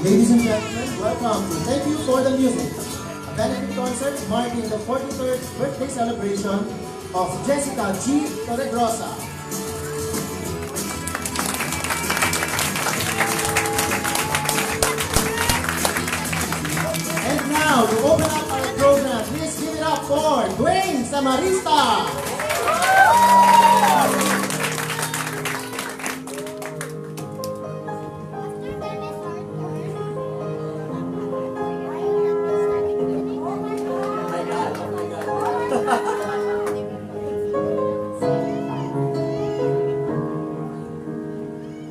Ladies and gentlemen, welcome to Thank You for the Music, a benefit concert marking the 43rd birthday celebration of Jessica G. Torregrosa. And now, to open up our program, please give it up for Dwayne Samarista.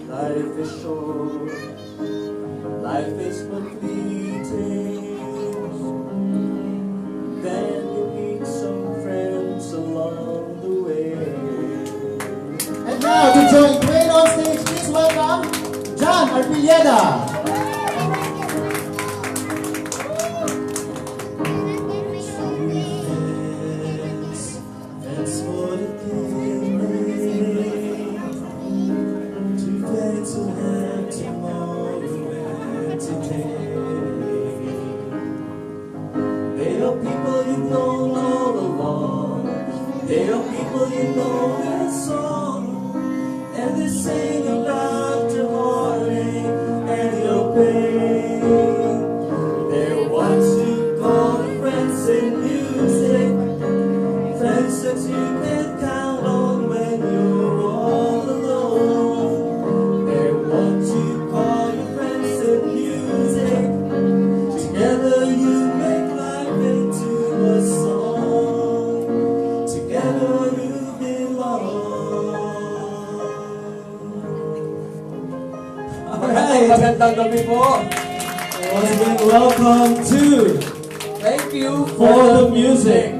Life is short, life is but fleeting. Then you meet some friends along the way. And now, to join Dwayne on stage, please welcome John Arpilleda. That's for the feeling. Too late to have tomorrow and today. They are people you've known all along. They are people you know their song. And they sing about your heartache and your pain. They're what you call friends in music. Friends that you can count on when you're all alone. They're what you call your friends in music. Together you make life into a song. Together you belong. Alright, magandang gabi po. Once again, welcome to Thank you For the Music.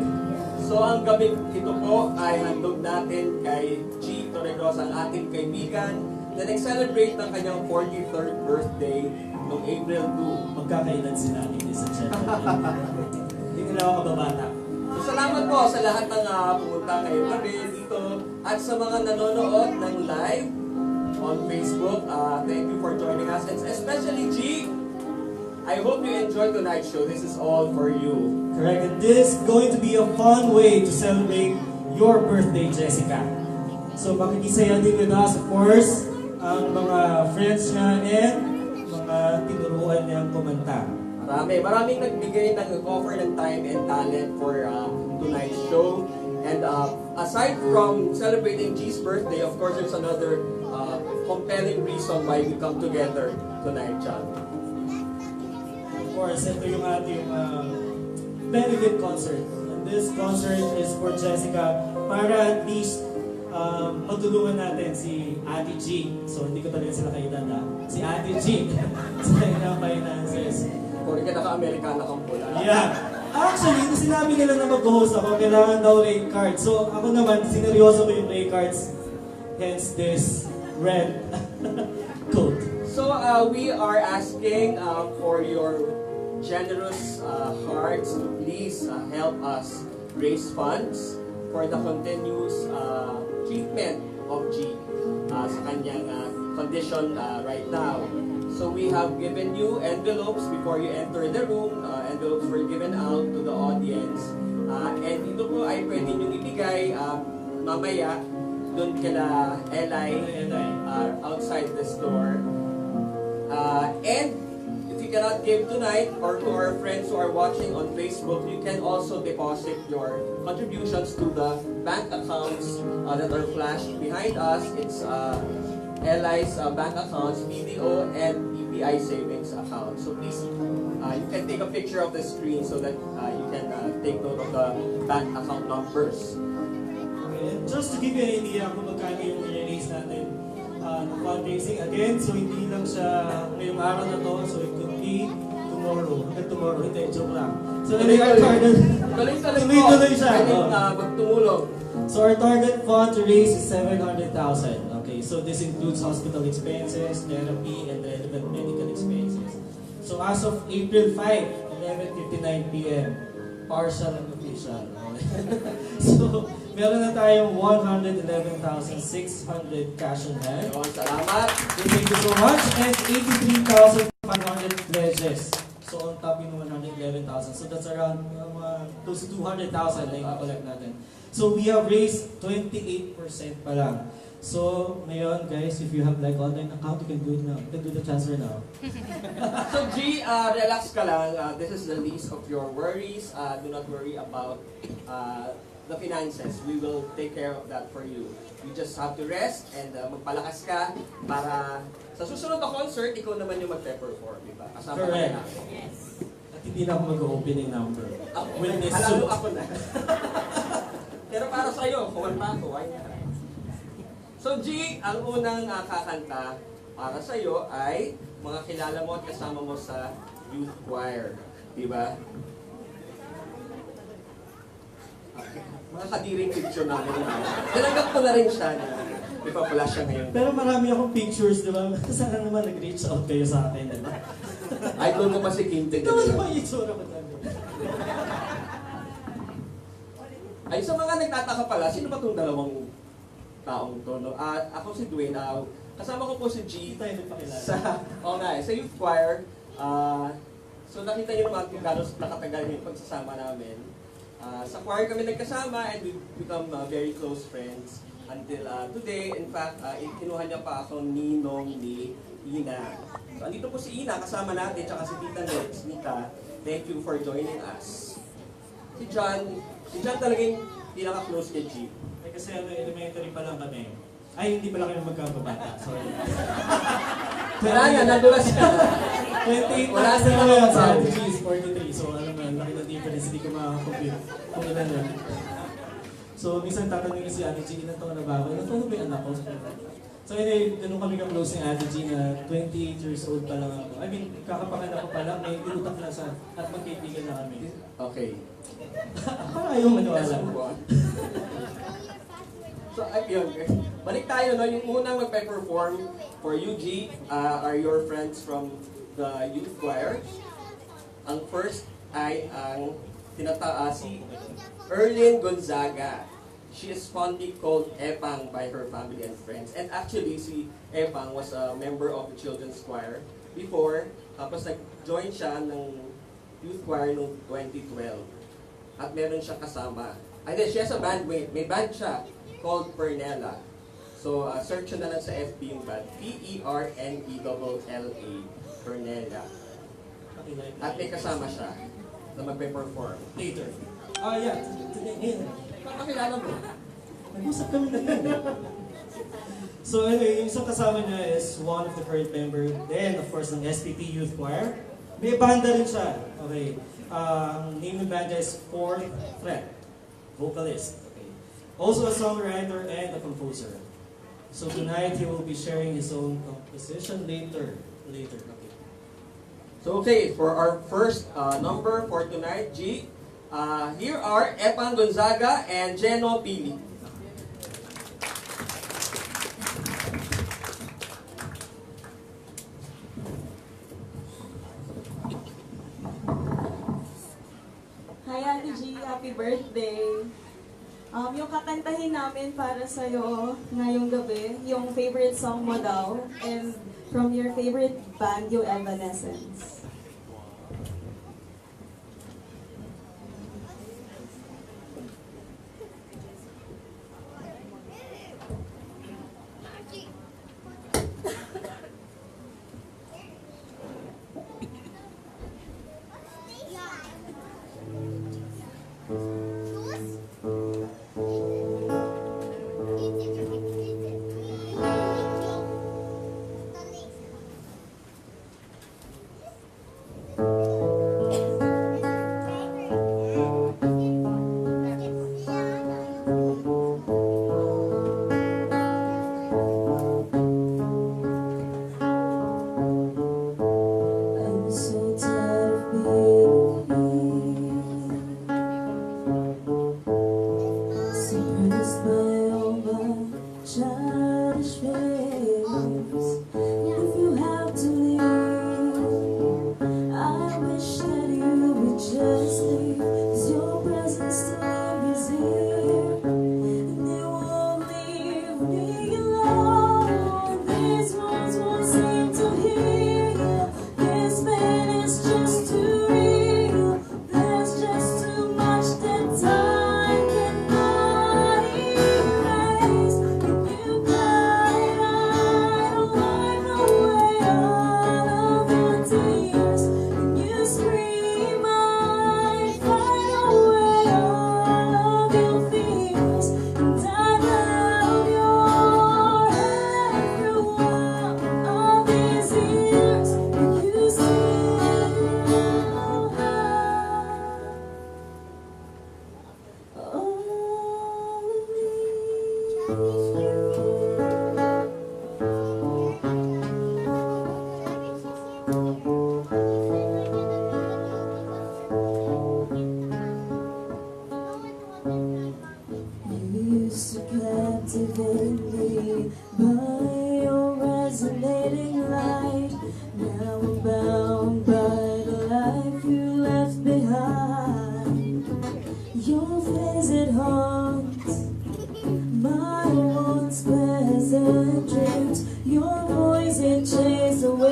So ang gabi ito po ay handog natin kay G. Torregrosa, ang ating kaibigan na nag-celebrate ng kanyang 43rd birthday noong April 2. Magkakailan sila, ladies and gentlemen. Hindi ko na ako kababata. So salamat po sa lahat ng pumunta ngayong gabi dito at sa mga nanonood ng live on Facebook. Thank you for joining us, and especially G. I hope you enjoyed tonight's show. This is all for you. Correct. And this is going to be a fun way to celebrate your birthday, Jessica. So makikisaya din with us, of course, ang mga friends niya and mga tinuruan niyang kumanta. Maraming nagbigay ng offer ng time and talent for tonight's show. And aside from celebrating G's birthday, of course, there's another compelling reason why we come together tonight, John. Of course, ito yung ating benefit concert. And this concert is for Jessica para at least matulungan natin si Ate G. So hindi ko talaga sila kaitanda. Si Ate G sa kanyang finances. Kung ka naka-Amerikana kang pula. Yeah. Actually, nung sinabi nila na mag-host ako, kailangan daw rate card. So ako naman, sineryoso ko yung rate cards. Hence this red coat. So we are asking for your generous hearts to please help us raise funds for the continuous treatment of G sa kanyang condition right now. So we have given you envelopes before you enter the room. Envelopes were given out to the audience. And ito po ay pwede nyo ibigay mamaya doon kila Eli outside the store. And if you cannot give tonight, or to our friends who are watching on Facebook, you can also deposit your contributions to the bank accounts that are flashed behind us. It's Eli's bank accounts, BDO and EPI savings account. So please, you can take a picture of the screen so that you can take note of the bank account numbers. And just to give you an idea kung magkano yung i-release natin ng fundraising again, so hindi lang siya ngayong araw na to, so it could be tomorrow. Hanggang tomorrow, hindi, joke lang. So our target, tuloy-tuloy siya. Magtumulong. So our target fund to raise is 700,000. Okay, so this includes hospital expenses, therapy, and relevant medical expenses. So as of April 5, 11:59 p.m., partial and official. So, meron na tayong 111,600 cash on hand. Salamat. Thank you so much. And 500 pledges. So on top yung 111,000. So that's around close to 200,000 na yung collect natin. So we have raised 28% pa lang. So ngayon guys, if you have like online account, you can do it now. You can do the transfer now. So G, relax ka lang. This is the least of your worries. Do not worry about the finances. We will take care of that for you. You just have to rest and magpalakas ka para sa susunod na concert, ikaw naman yung magpe-perform, di ba? Kasama Correct. ka na. At hindi na ako mag-opening number. With this Halalo suit. ako na. Pero para sa'yo, kumanta ako, why not? So G, ang unang kakanta para sa'yo ay mga kilala mo at kasama mo sa youth choir. Di ba? Okay. Mga kadiring picture namin. Tinanggap ko na rin siya na ipa-flash siya ngayon. Pero marami akong pictures, di ba? Sana naman nag-reach out kayo sa akin, di ba? Idol mo pa si Quintin. Ito naman yung itsura ko dati. Ay, sa mga nagtataka pala, sino ba itong dalawang taong to? No? Ako si Dwayne. Kasama ko po si G Hindi tayo nagpakilala. sa youth choir. So nakita niyo naman kung gano'n nakatagal yung pagsasama namin. Sa choir kami nagkasama and we become very close friends until today. In fact, kinuha niya pa ako ninong ni Ina. So andito po si Ina, kasama natin, tsaka si Tita Nets, Nika. Thank you for joining us. Si John talagang pinaka-close kay G. Eh, kasi elementary pa lang kami. Ay, hindi pala kayo magkakabata. Sorry. Wala nga, nadulas ka na. 28 Wala na na ngayon naman sa sabi. RTG is 43. So alam mo, laki ng difference. Hindi ko makakompute kung ilan yun. So minsan tatanungin ko si Ate G, ilan taon na ba ako? Ilan taon na ba yung anak ko? So anyway, ganun kami ka-close ni Ate G na 28 years old pa lang ako. I mean, kakapanganak ko pa lang, may inutak na siya at magkaibigan na kami. Okay. Akala ayaw maniwala. Let's move on. So, ayun. Balik tayo, no? Yung unang magpe-perform for UG are your friends from the youth choir. Ang first ay ang si Erlyn Gonzaga. She is fondly called Epang by her family and friends. And actually, si Epang was a member of the children's choir before. Tapos nag-join siya ng youth choir noong 2012. At meron siya kasama. And then, she has a bandmate. May band siya called Pernella. So, search na lang sa FB yung band. Pernella. Pernella. At may kasama siya na magpe-perform. Later. Yeah. Today, ngayon. Pakilala mo. Nag-usap kami na yun. So anyway, yung isang kasama niya is one of the current member. Then, of course, ng SPP Youth Choir. May banda rin siya. Okay. Ang name ng banda is Fourth Fret. Vocalist. Okay. Also a songwriter and a composer. So tonight, he will be sharing his own composition later. Okay. So, okay, for our first number for tonight, G, here are Epang Gonzaga and Geno Pili. Hi Ate G, happy birthday! Yung kakantahin namin para sa'yo ngayong gabi, yung favorite song mo daw, and from your favorite band, yung Evanescence.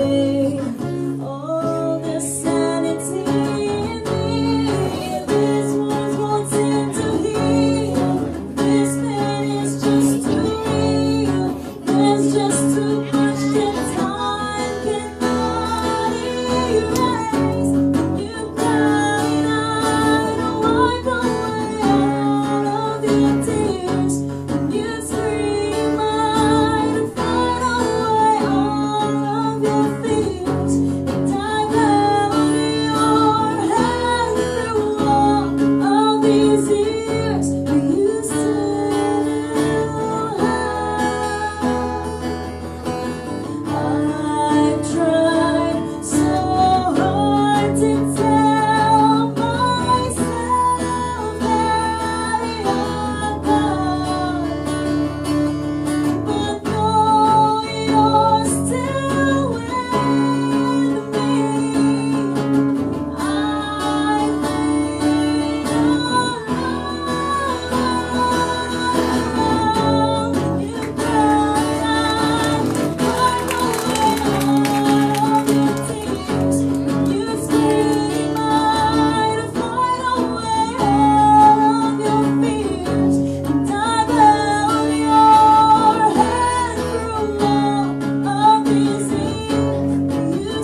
away all the sanity in me. These words won't seem to heal. This pain is just too real. There's just too much that time cannot erase. You cried, I wipe away all of your tears. You scream, I fight away all of your fears. And I've held your hand through all of these years, but you still have. I've tried so hard to tell myself that you're gone, but though you're still with me, I think around. You cried, wipe away all of your tears. You scream, I'd fight away all of your fears. And I've held your hand through all of these years, but you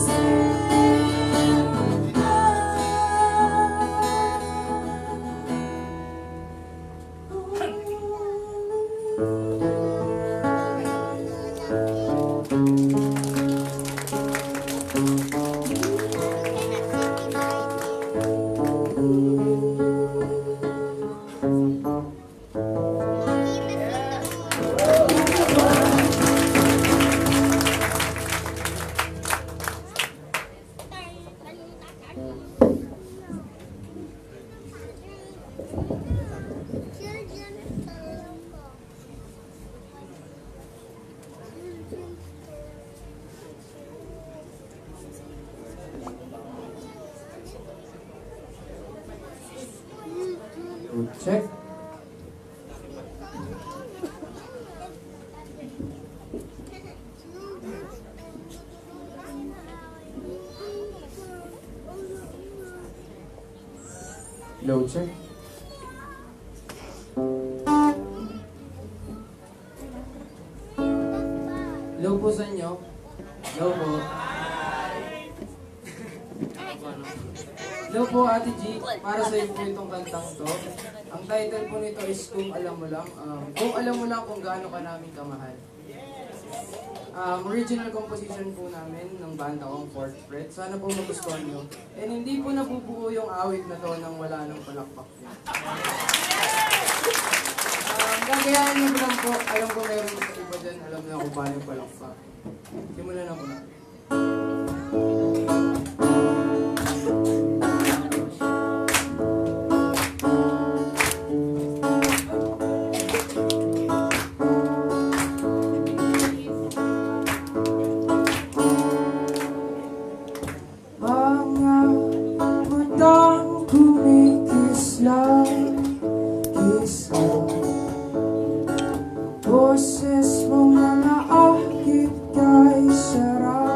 Check. Load check. Hello po sa inyo. Hello po. Hello po Ate G, para sa iyo po itong kantang to. Ang title po nito is Kung Alam Mo Lang. Kung alam mo lang kung gaano ka namin kamahal. Original composition po namin ng banda kong 4th Fret. Sana po magustuhan nyo. And hindi po nabubuo yung awit na to nang wala ng palakpak niya. Gagayahin nyo lang po. Alam ko meron sa iba dyan. Alam na kung paano yung palakpak. Simulan na po natin. Mga matang kumikislang isa, boses mong mga akit kay sarap.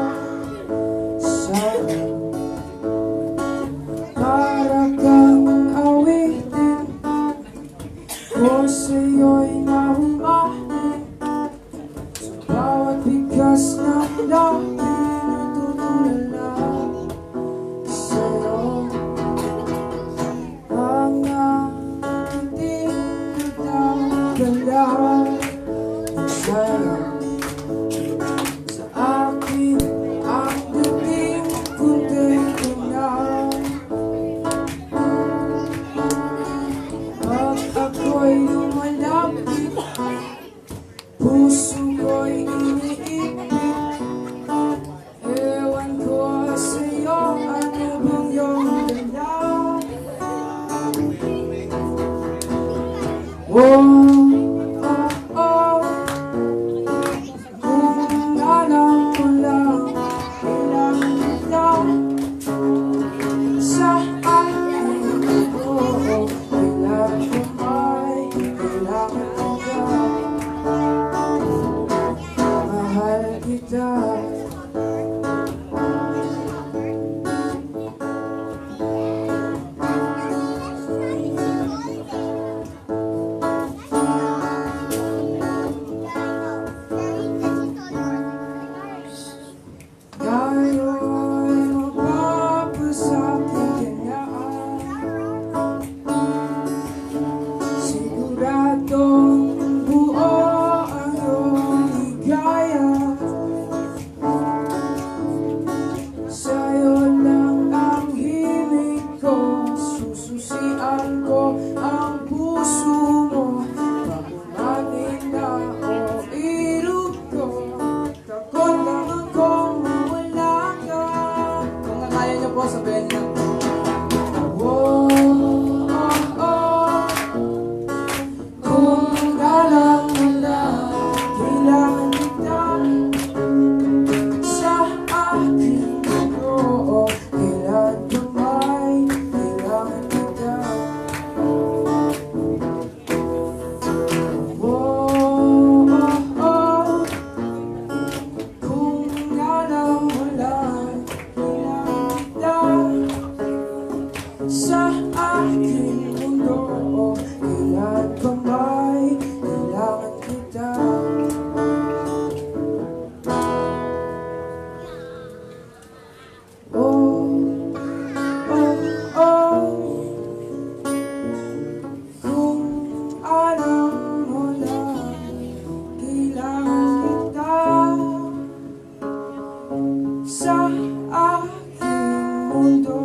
sa aking mundo.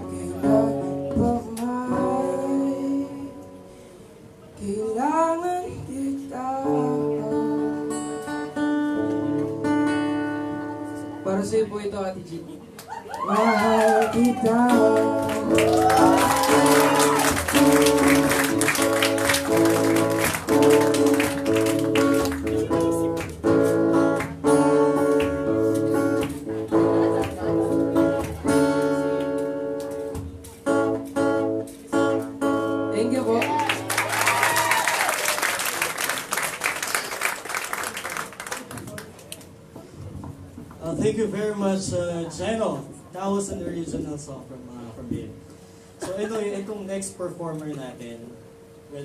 Kailan ba may kailangan kita? Para sa'yo po ito, Ate G. Mahal kita. Thank you po. Thank you very much, Jeno. That was an original song from him. So itong next performer natin, well,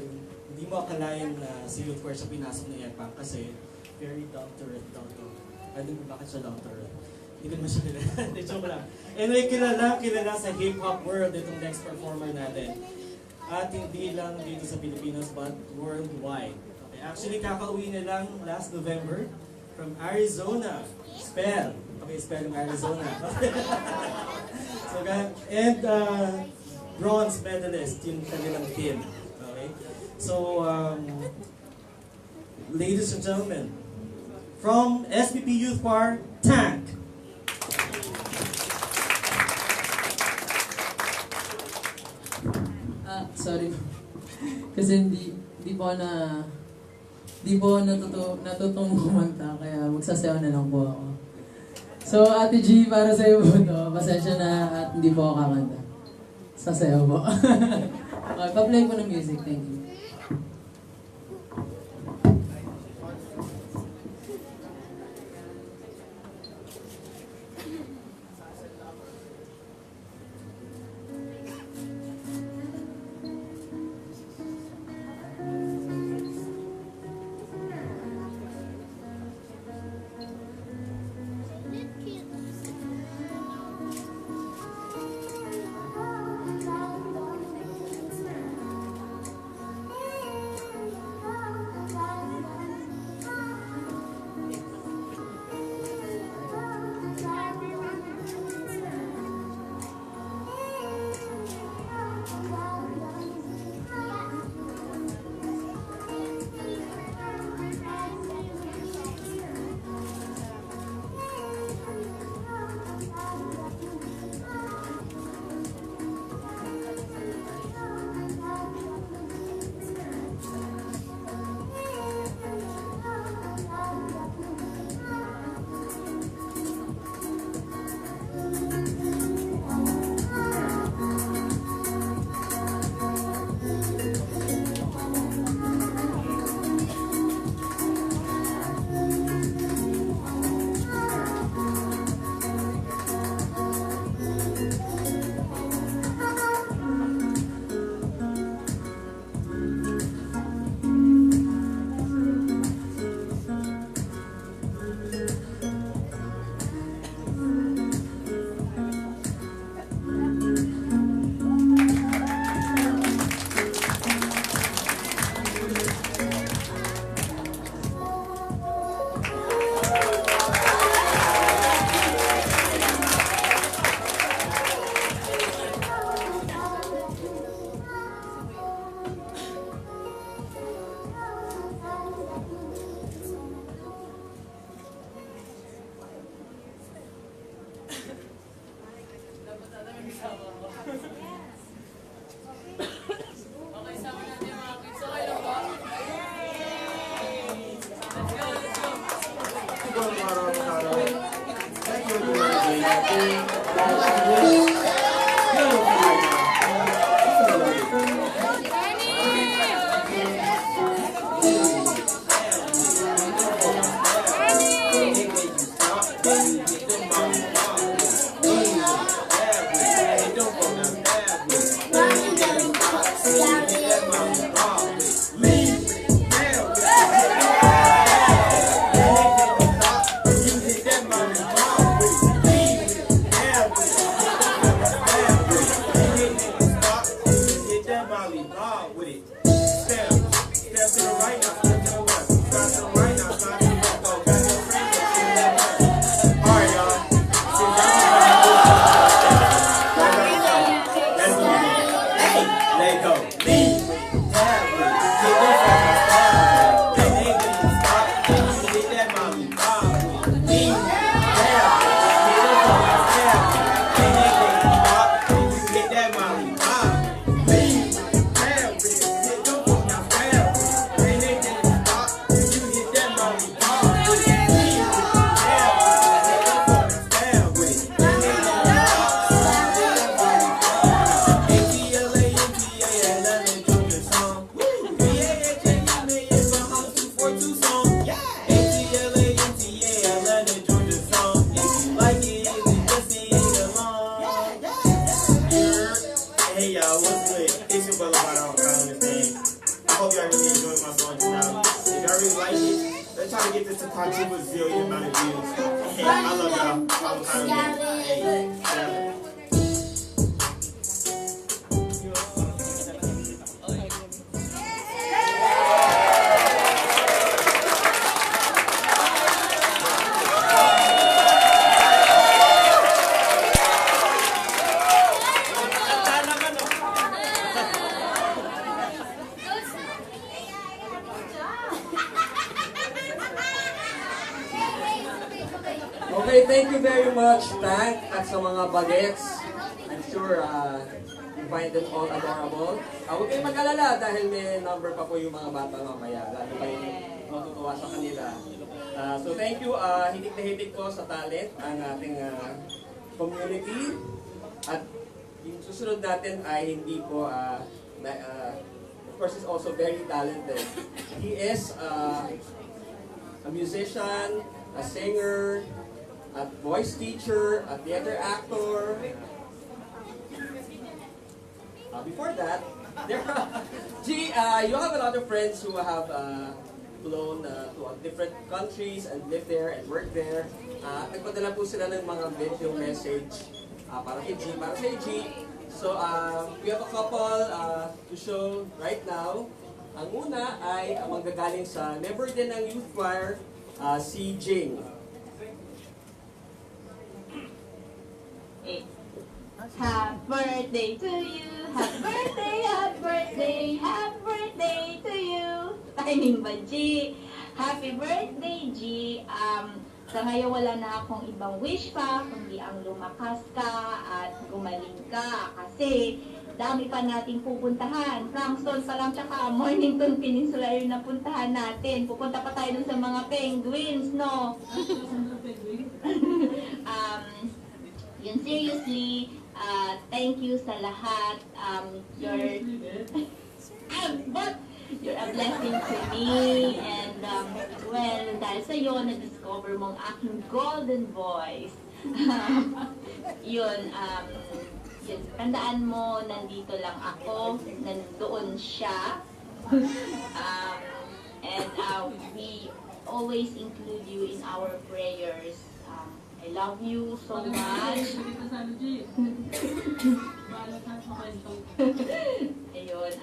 hindi mo akalain na si Youth Choir siya pinasok ni Epang kasi very down to earth. Ano ba bakit siya down to earth? Hindi ko naman siya kilala. Hindi, joke lang. Anyway, kilala sa hip-hop world itong next performer natin. At hindi lang dito sa Pilipinas but worldwide. Okay, actually, kakauwi na lang last November from Arizona. Spell. Okay, spell ng Arizona. So, and bronze medalist yung kanilang team. Okay? So, ladies and gentlemen, from SPP Youth Choir, Tank. Sorry. Kasi hindi po natutong kumanta, kaya magsasayaw na lang po ako. So, Ate G, para sa'yo po ito. Pasensya na at hindi po ako kakanta. Sasayaw po. Okay, pa-play po ng music. Thank you. quadrillion amount of views. Hey, I love y'all. I'm proud of you. Yeah. Okay, thank you very much, Tank, at sa mga bagets. I'm sure you find them all adorable. Huwag kayong mag-alala dahil may number pa po yung mga bata mamaya. Lalo kayong matutuwa sa kanila. So thank you. Hitik na hitik po sa talent ang ating community. At yung susunod natin ay hindi po, of course, is also very talented. He is a musician, a singer, a voice teacher, a theater actor. Before that, there you have a lot of friends who have flown to different countries and lived there and worked there. Nagpadala po sila ng mga video message para kay G, para kay G. So we have a couple to show right now. Ang una ay manggagaling sa member din ng youth choir, si Jing. Happy birthday to you. Happy birthday, happy birthday, happy birthday to you. Timing ba, G? Happy birthday, G. Sa ngayon wala na akong ibang wish pa, kundi ang lumakas ka at gumaling ka. Kasi dami pa nating pupuntahan. Frankston pa lang, tsaka Mornington Peninsula yung napuntahan natin. Pupunta pa tayo dun sa mga penguins, no? Yun, seriously, thank you sa lahat. You're a blessing to me. And, well, dahil sa'yo, na-discover mong aking golden voice. Yun, tandaan mo, nandito lang ako, nandoon siya. And we always include you in our prayers. I love you so much. Ayun,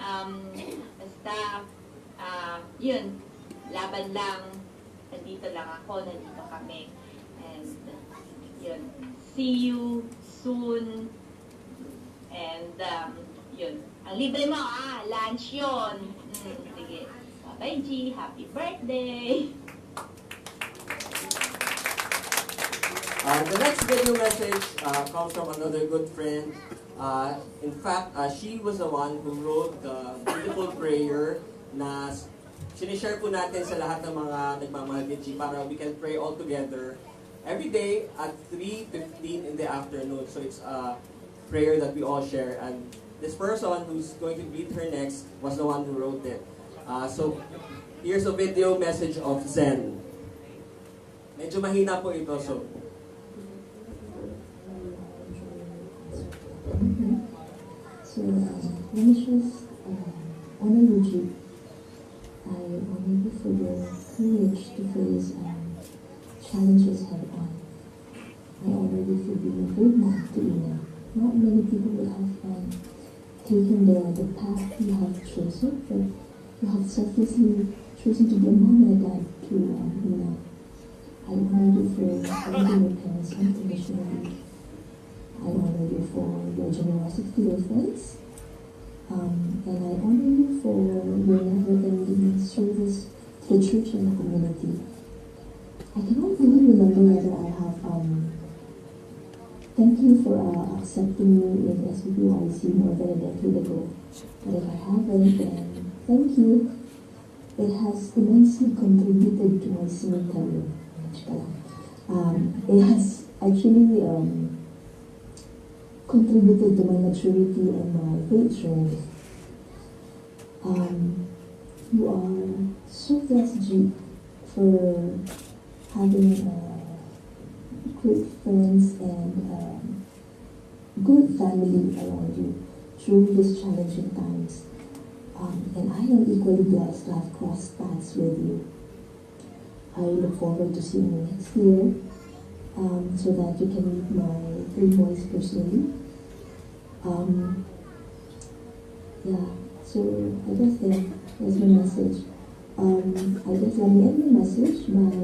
basta, yun, laban lang. Nandito lang ako, nandito kami. And, yun, see you soon. And, yun, ang libre mo, lunch yun. Sige, bye G, happy birthday! The next video message comes from another good friend. In fact, she was the one who wrote the beautiful prayer na sinishare po natin sa lahat ng mga nagmamahal kay G para we can pray all together every day at 3:15 in the afternoon. So it's a prayer that we all share. And this person who's going to read her next was the one who wrote it. So here's a video message of Zen. Medyo mahina po ito, so So, let me just honor you, G. I honor you for your courage to face challenges head on. I honor you for being a good mom to Ina. Not many people will have taken the path you have chosen, but you have selflessly chosen to be a mom and a dad to Ina. I honor you for loving your parents unconditionally. I honor you for your generosity to your friends. And I honor you for your never-ending service to the church and the community. I cannot really remember whether I have, thank you for accepting me in SPPYC more than a decade ago. But if I haven't, then thank you. It has immensely contributed to my singing career. It has actually contributed to my maturity and my faith journey. You are so blessed, G, for having great friends and good family around you through these challenging times. And I am equally blessed to have crossed paths with you. I look forward to seeing you next year, so that you can meet my three boys personally. Yeah, so I guess that's my message. I guess let me end my message by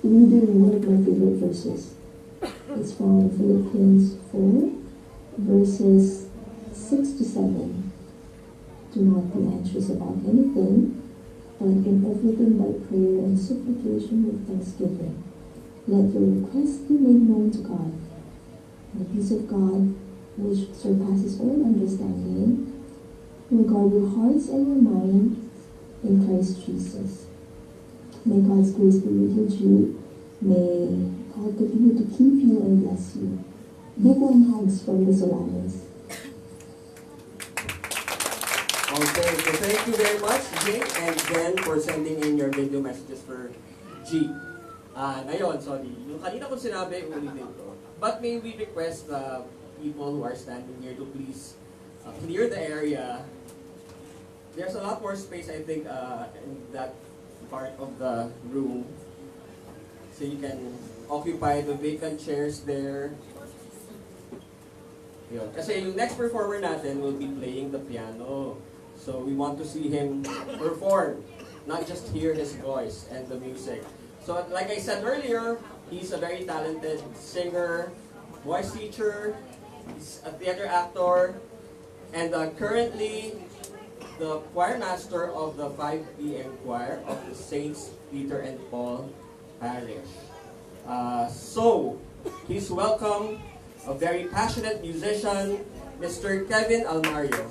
reading one of my favorite verses. It's from Philippians 4, verses 6 to 7. Do not be anxious about anything, but in everything by prayer and supplication with thanksgiving, let your requests be made known to God. And the peace of God, which surpasses all understanding, will guard your hearts and your mind in Christ Jesus. May God's grace be with you, Jude. May God continue to keep you and bless you. Big warm hugs from the Solanas. Okay, so thank you very much, Jing and Jen, for sending in your video messages for G. Ngayon, sorry. Yung kanina ko sinabi, ulitin ko. But may we request the people who are standing here to please clear the area. There's a lot more space, I think, in that part of the room. So you can occupy the vacant chairs there. Yun. Kasi yung next performer natin will be playing the piano. So we want to see him perform, not just hear his voice and the music. So like I said earlier, he's a very talented singer, voice teacher, he's a theater actor, and currently the choir master of the 5 p.m. choir of the Saints Peter and Paul Parish. So please welcome a very passionate musician, Mr. Kevin Almario.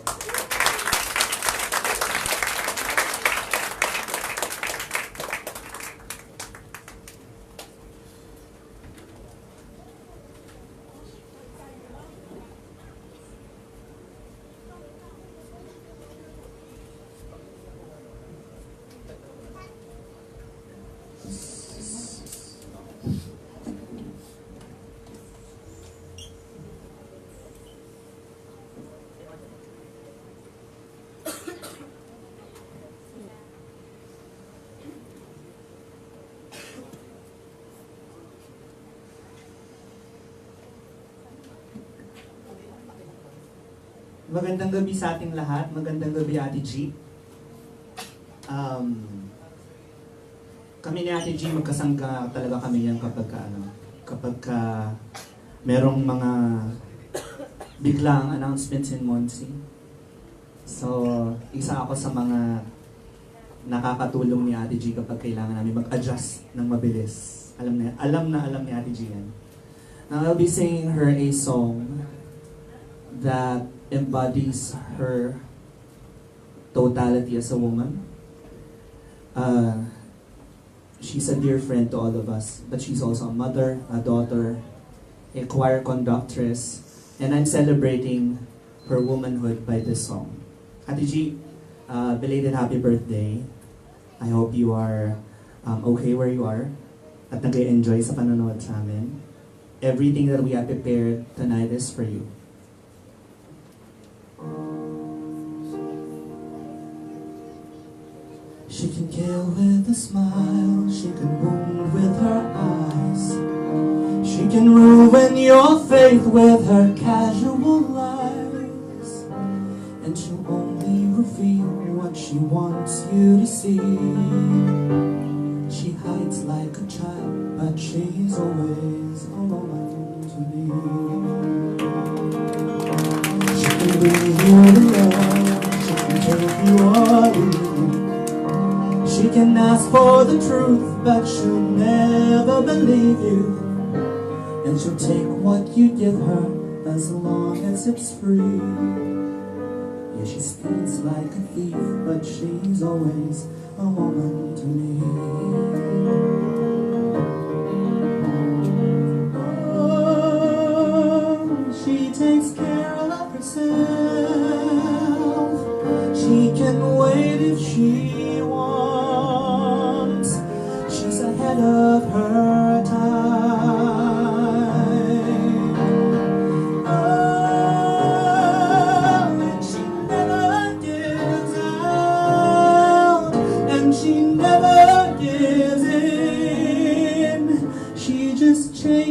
Magandang gabi sa ating lahat. Magandang gabi, Ate G. Kami ni Ate G, magkasangga talaga kami yan kapag merong mga biglang announcements in Monsi. So, isa ako sa mga nakakatulong ni Ate G kapag kailangan namin mag-adjust ng mabilis. Alam ni Ate G yan. Now, I'll be singing her a song that embodies her totality as a woman. She's a dear friend to all of us, but she's also a mother, a daughter, a choir conductress, and I'm celebrating her womanhood by this song. Ate G, belated happy birthday. I hope you are okay where you are at nag-enjoy sa panonood sa amin. Everything that we have prepared tonight is for you. She can kill with a smile, she can wound with her eyes. She can ruin your faith with her casual lies. And she'll only reveal what she wants you to see. She hides like a child, but she's always a woman to me. She can bring you to love, she can take you all in. She can ask for the truth, but she'll never believe you. And she'll take what you give her, as long as it's free. Yeah, she steals like a thief, but she's always a woman to me. Oh, she takes care of herself. She can wait if she wants. She's ahead of her time. Oh, and she never gives out, and she never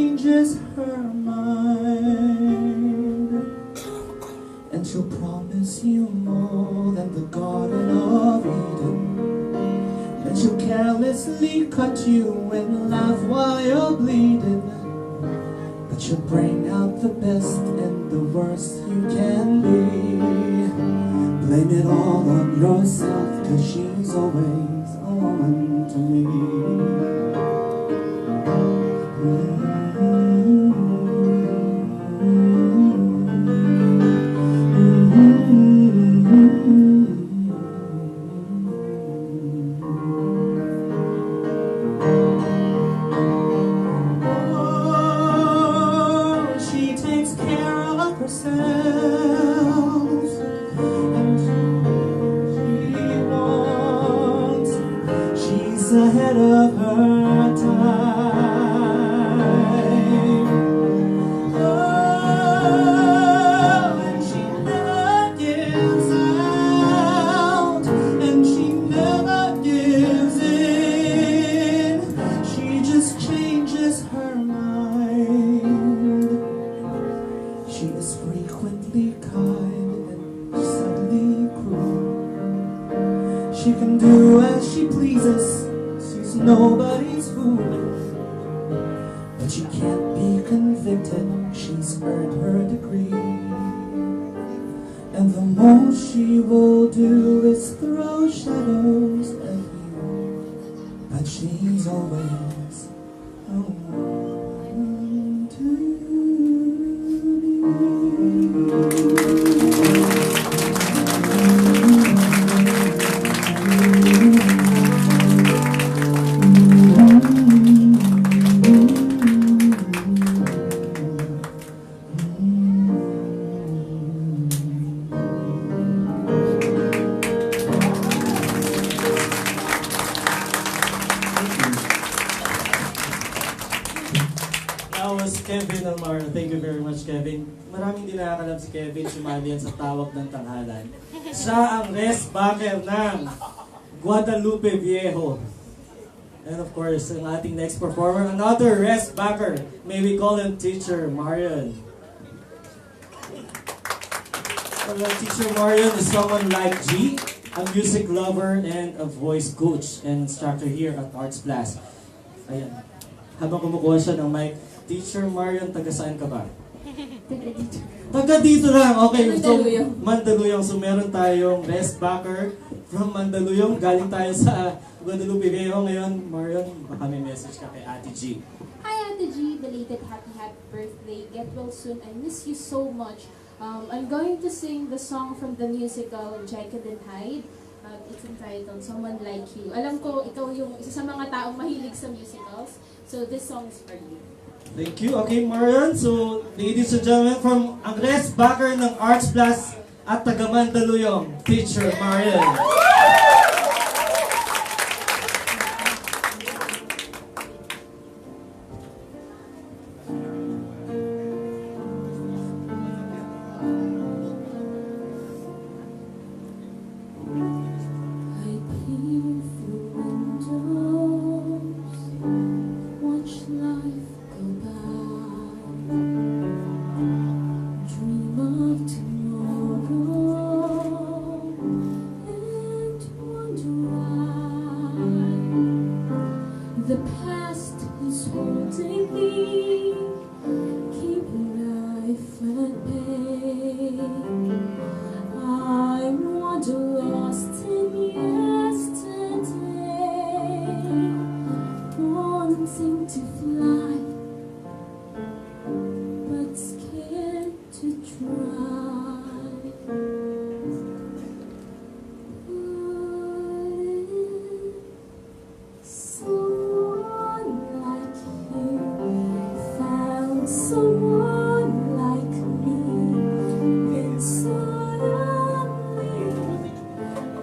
changes her mind, and she'll promise you more than the Garden of Eden. And she'll carelessly cut you and laugh while you're bleeding, but she'll bring out the best and the worst you can be. Blame it all on yourself, 'cause she's always a woman to me. Ahead of her time. Oh, and she never gives out, and she never gives in. She just changes her mind. She is frequently kind and suddenly cruel. She can do as she pleases, nobody's fool, but she can't be convicted. She's earned her degree, and the most she will do is throw shadows at you, but she's always a woman to Kevin Almaro. Thank you very much, Kevin. Maraming di nakakalam si Kevin, sumali yan sa tawag ng tanghalan. Siya ang rest backer ng Guadalupe Viejo. And of course, ang ating next performer, another rest backer. May we call him Teacher Marion. Well, Teacher Marion is someone like G, a music lover and a voice coach and instructor here at Arts Blast. Ayan. Habang kumukuha siya ng mic, Teacher Marion, taga saan ka ba? Taga dito. Taga dito lang. Okay, so Mandaluyong. Mandaluyong. So meron tayong rest backer from Mandaluyong. Galing tayo sa Guadalupe Viejo ngayon. Marion, baka may message ka kay Ate G. Hi Ate G, belated happy birthday. Get well soon. I miss you so much. I'm going to sing the song from the musical Jekyll and Hyde. It's entitled Someone Like You. Alam ko, ikaw yung isa sa mga taong mahilig sa musicals. So this song is for you. Thank you. Okay, Marion. So, ladies and gentlemen, from ang rest backer ng Arts Plus at taga Mandaluyong, Teacher Marion. The past is holding me, keeping life at bay. I wander lost in yesterday, wanting to fly, but scared to try. Someone like me, and suddenly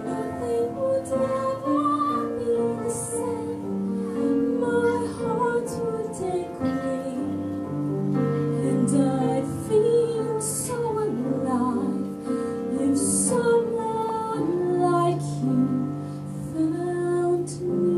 nothing would ever be the same. My heart would take wing, and I'd feel so alive if someone like you found me.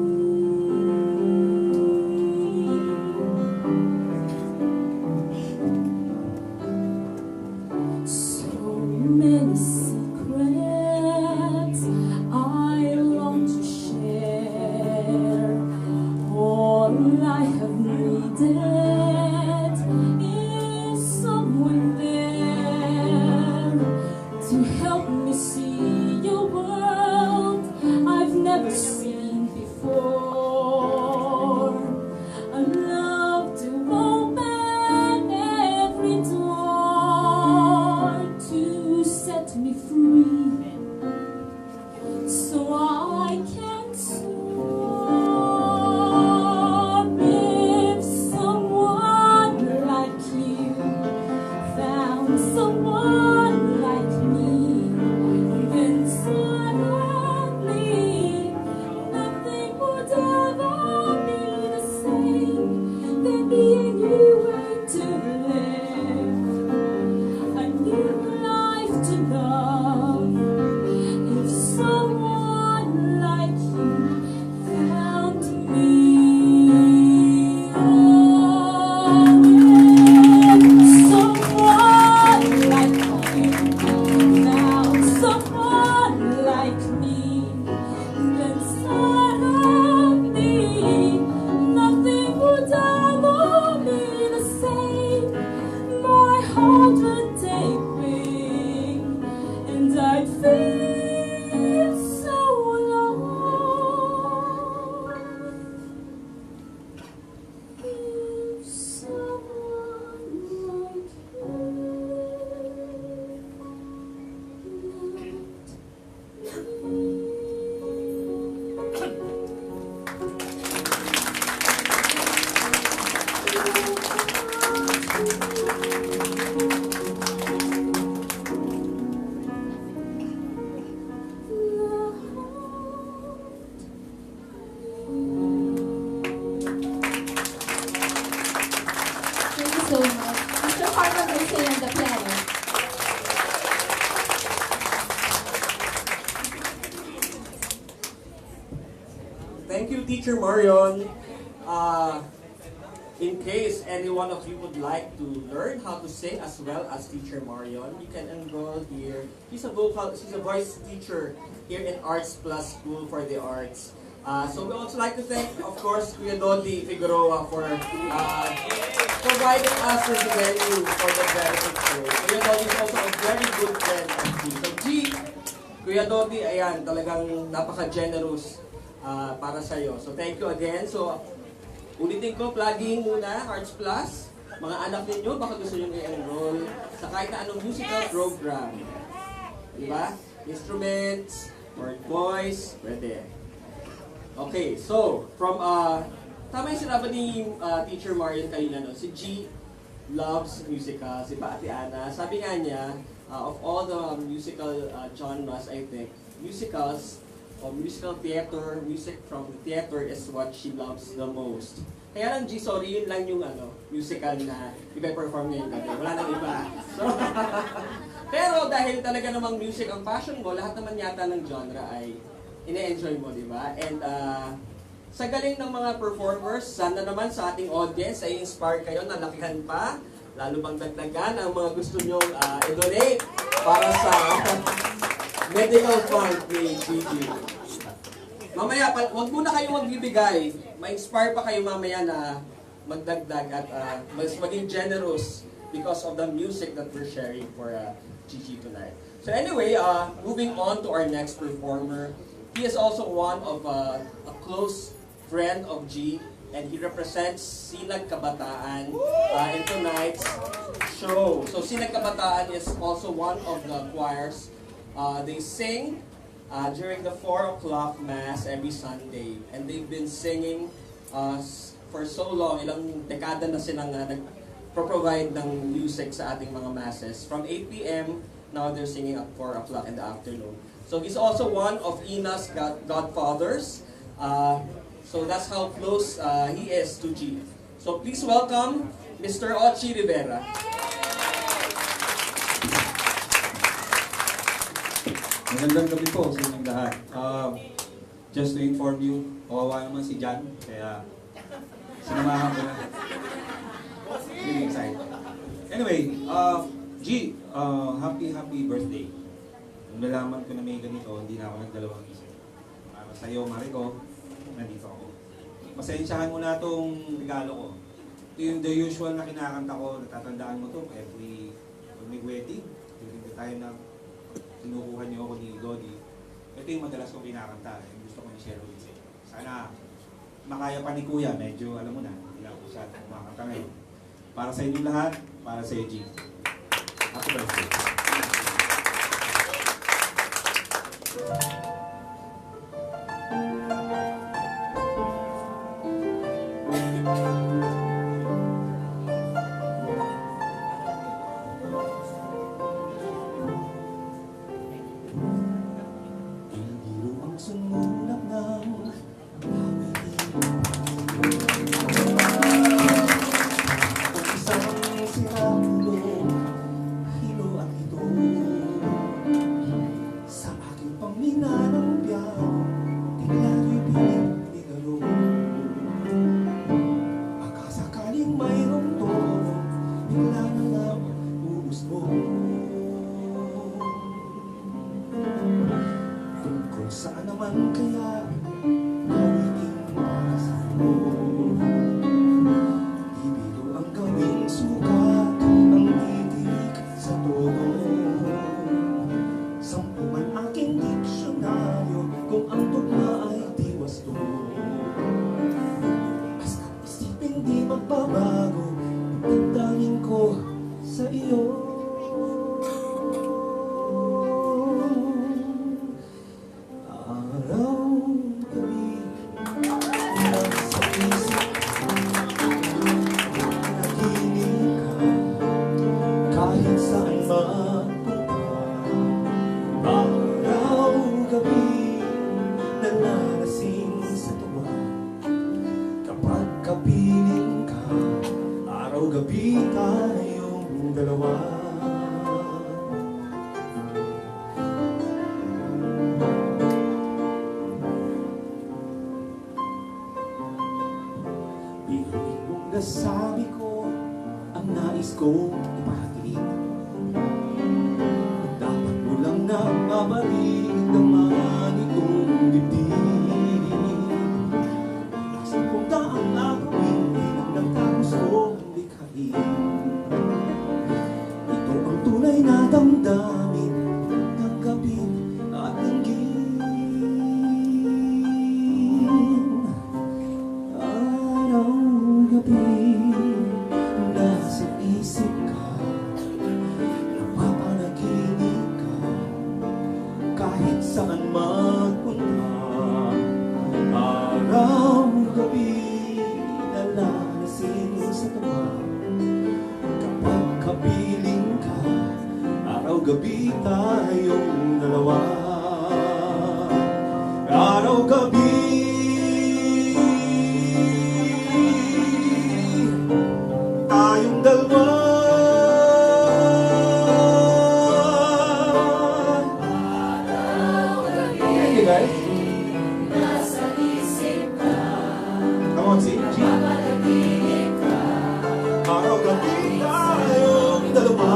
so much. Mr. Farmer Garcia on the piano. Thank you, Teacher Marion. In case any one of you would like to learn how to sing as well as Teacher Marion, you can enroll here. She's a voice teacher here in Arts Plus School for the Arts. So we also like to thank, of course, Kuya Dodi Figueroa for providing us with the venue for the benefit show. Kuya Dodi is also a very good friend of G. So G, Kuya Dodi, ayan, talagang napaka-generous para sa'yo. So thank you again. So ulitin ko, plugging muna, Arts Plus. Mga anak ninyo, baka gusto nyo i-enroll sa kahit na anong musical program. Diba? Instruments, or voice, pwede. Okay, so, from, tama yung sinabi ni Teacher Marion kanina, no? Si G loves musical, si Ate Ana. Sabi nga niya, of all the musical genres, I think, musicals, o musical theater, music from the theater is what she loves the most. Kaya lang G, sorry, yun lang yung musical na ipa-perform ngayon gabi. Wala nang iba. So, pero dahil talaga namang music ang passion mo, lahat naman yata ng genre ay ine-enjoy mo, di ba? And sa galing ng mga performers, sana naman sa ating audience ay inspire kayo na lakihan pa, lalo bang dagdagan ang mga gusto nyong i-donate para sa medical fund ni Gigi. Mamaya, wag muna kayong magbibigay. Ma-inspire pa kayo mamaya na magdagdag at mas maging generous because of the music that we're sharing for Gigi tonight. So anyway, moving on to our next performer. He is also one of a close friend of G, and he represents Sinag Kabataan in tonight's show. So Sinag Kabataan is also one of the choirs. They sing during the 4 o'clock Mass every Sunday. And they've been singing for so long, ilang dekada na silang nag-provide ng music sa ating mga masses. From 8 p.m., now they're singing at 4 o'clock in the afternoon. So he's also one of Ina's godfathers. So that's how close he is to G. So please welcome Mr. Ochi Rivera. Magandang gabi po sa inyong lahat. Just to inform you, kawawa naman si Jan, kaya sinamahan ko na. Really excited. Anyway, G, happy birthday. Nung nalaman ko na may ganito, hindi na ako nagdalawang isip. Para sa'yo, Mariko, nandito ako. Pasensyahan mo na itong regalo ko. Ito yung the usual na kinakanta ko, natatandaan mo ito, every pag may wedding, hindi tayo na kinukuha niyo ako ni Dodi. Ito yung madalas ko kinakanta, gusto ko ni-share ulit sa inyo. Sana makaya pa ni Kuya, medyo alam mo na, hindi lang ako siya kumakanta ngayon. Para sa inyong lahat, para sa iyo, G. Happy birthday. Kapag kapiling ka, araw-gabi tayo tayong dalawa. Biruin mong nasabi ko ang nais kong ipahayag. Dapat mo lang na mabaligdaman itong dibdib. Isip kong daang agawin, di lang nagtapos kong likhain. Ito ang tunay na damdamin ng gabi at linggin. Araw-gabi, nasa isip ka, napapanaginip ka, kahit saan magpunta. Araw-gabi, nalalasin sa tuwa, kapag kapiling ka, araw-gabi tayong dalawa. Araw-gabi, tayong dalawa. Thank you guys. Come on, sing. Araw-gabi tayong dalawa.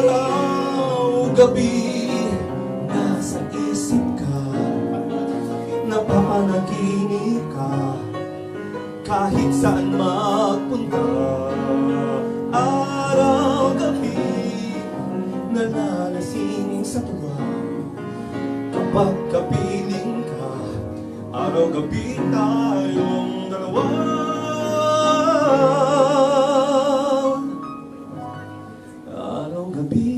Araw-gabi, nasa isip ka, napapanaginip ka, kahit saan magpunta. Araw-gabi, nalalasing sa tuwa, kapag kapiling ka, araw-gabi tayong dalawa. Araw-gabi,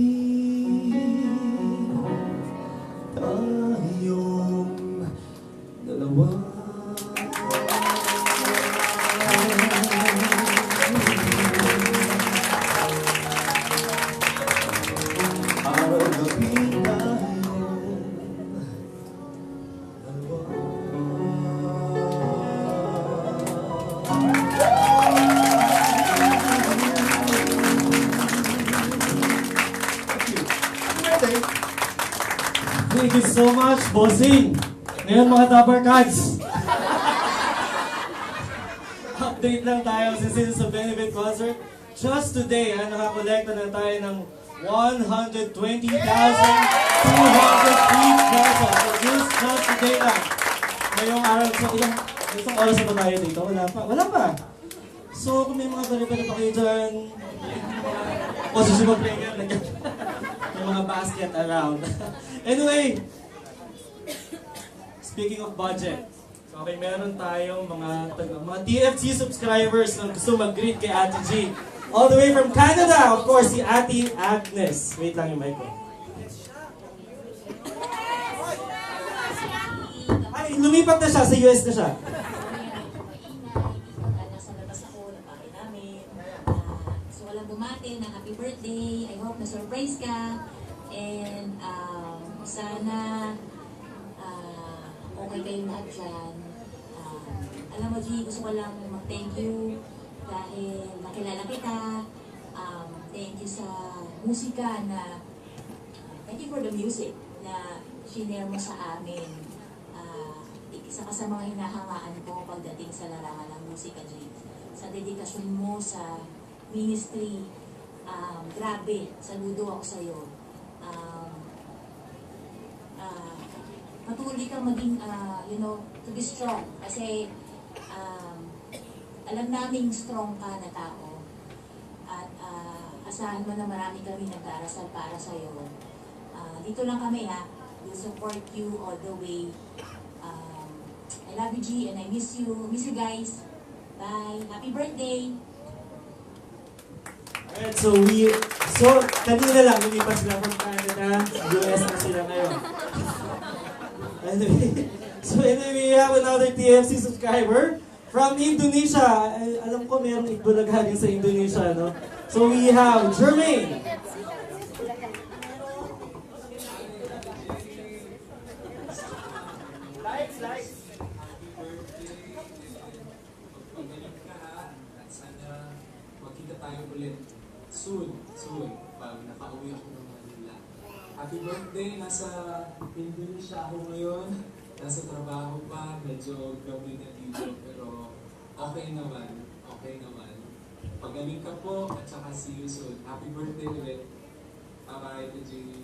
tayong dalawa. Araw-gabi tayong Thank you so much, bossing! Ngayon mga Dapper Cats, update lang tayo since sa benefit concert. Just today, nakakolekta na tayo ng 120,203 pesos. So just today lang. Ngayong araw, so isang oras na ba tayo dito? Wala pa. Wala pa. So kung may mga bali-bali pa kayo dyan, position of player, may mga basket around. Anyway, speaking of budget, okay, meron tayong mga TFC subscribers na gusto mag-greet kay Ate G. All the way from Canada, of course, si Ate Agnes. Wait lang yung mic ko. Ay, lumipat na siya, sa US na siya. Nasa labas ako, napakit namin. So walang bumati ng happy birthday. I hope na-surprise ka. And sana okay kayo lahat dyan. Alam mo, G, gusto ko lang mag-thank you dahil nakilala kita. Thank you sa musika na, thank you for the music na shinare mo sa amin. Isa ka sa mga hinahangaan ko pagdating sa larangan ng musika, G. Sa dedikasyon mo sa ministry, grabe, saludo ako sa'yo. Patuloy kang maging, to be strong. Kasi, alam naming strong ka na tao. At asahan mo na marami kami nag-aarasal para sa'yo. Dito lang kami, ha. We'll support you all the way. I love you, G, and I miss you. Miss you guys. Bye. Happy birthday. Alright, so kanina lang, lumipas sila from Canada, US na sila ngayon. Anyway, we have another TFC subscriber From Indonesia, alam ko mayroong Itbulaga galing sa Indonesia, no? So we have Jermaine. Magkita tayo ulit. Soon, pag nakauwi ako ng Manila. Happy birthday! Nasa Indonesia ako ngayon. Nasa trabaho pa, medyo gabi na dito, pero okay naman. Pagaling ka po, at saka see you soon. Happy birthday ulit. Bye-bye, TG.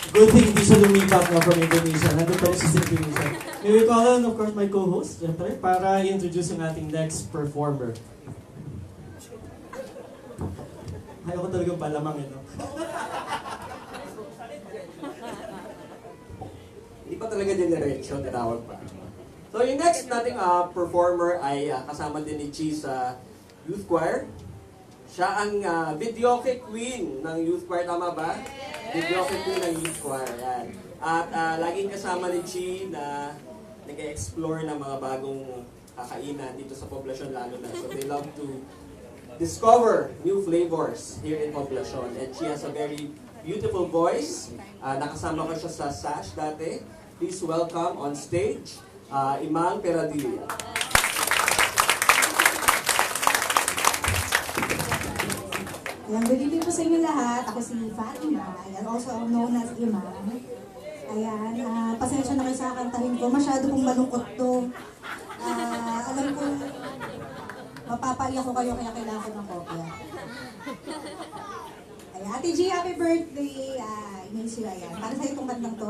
Good thing hindi siya lumipat na from Indonesia. Nandun pa rin siya sa Indonesia. May we call on, of course, my co-host, syempre, para i-introduce yung ating next performer. Ayaw ko talagang palamang, no? Hindi pa talaga generation, tinawag pa. So yung next nating performer ay kasama din ni Chi sa Youth Choir. Siya ang videoke queen ng Youth Choir, tama ba? Videoke queen ng Youth Choir, yan. At laging kasama ni Chi na nag-explore ng mga bagong kakainan dito sa Poblacion lalo na. So they love to discover new flavors here in Poblacion. And she has a very beautiful voice. Nakasama ko siya sa Sash dati. Please welcome on stage, Imang Peradilla. Ayan, good evening po sa inyo lahat. Ako si Fatima. Ayan, also known as Imang. Ayan, pasensya na kayo sa kantahin ko. Masyado pong malungkot to. Alam ko, mapapaiyak ko kayo kaya kailangan ko ng kopya. Ayan, Ate G, happy birthday. I-miss you, ayan. Para sa itong kantang to,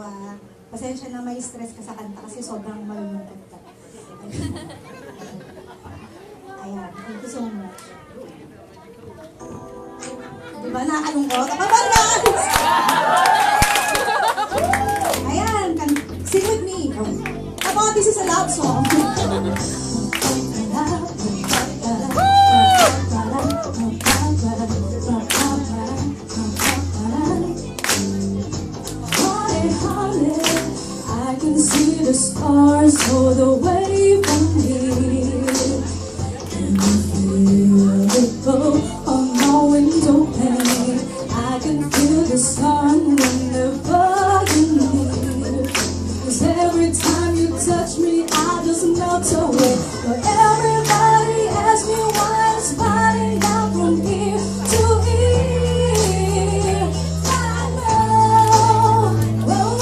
pasensya na may stress ka sa kanta kasi sobrang malungkot ka. Ayan, thank you so much. Diba nakalungkot? Ayan, sing with me. Come on, this is a love song. I can see the stars all the way from here. Can you feel it go on my window pane? I can feel the sun whenever you're near. 'Cause every time you touch me, I just melt away. But everybody asks me why I'm smiling down from ear to ear. I know, well,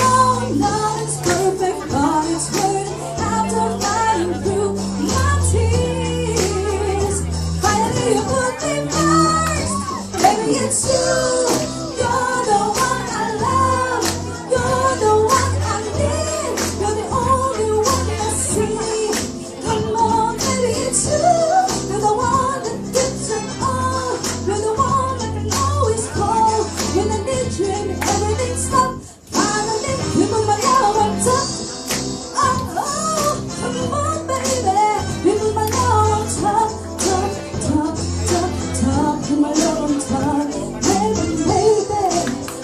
not it's perfect, but it's worth after fighting through my tears. Finally, you put me first. Baby, it's you. You're the one I love. You're the one I need. You're the only one I see. Come on, baby, it's you. You're the one that gives it all. You're the one that can always call. When I need you and everything stops. Finally, you put my love on top. Oh, oh, come on, baby. You put my love on top, top, top, top, top. Put my love on top. Baby, baby,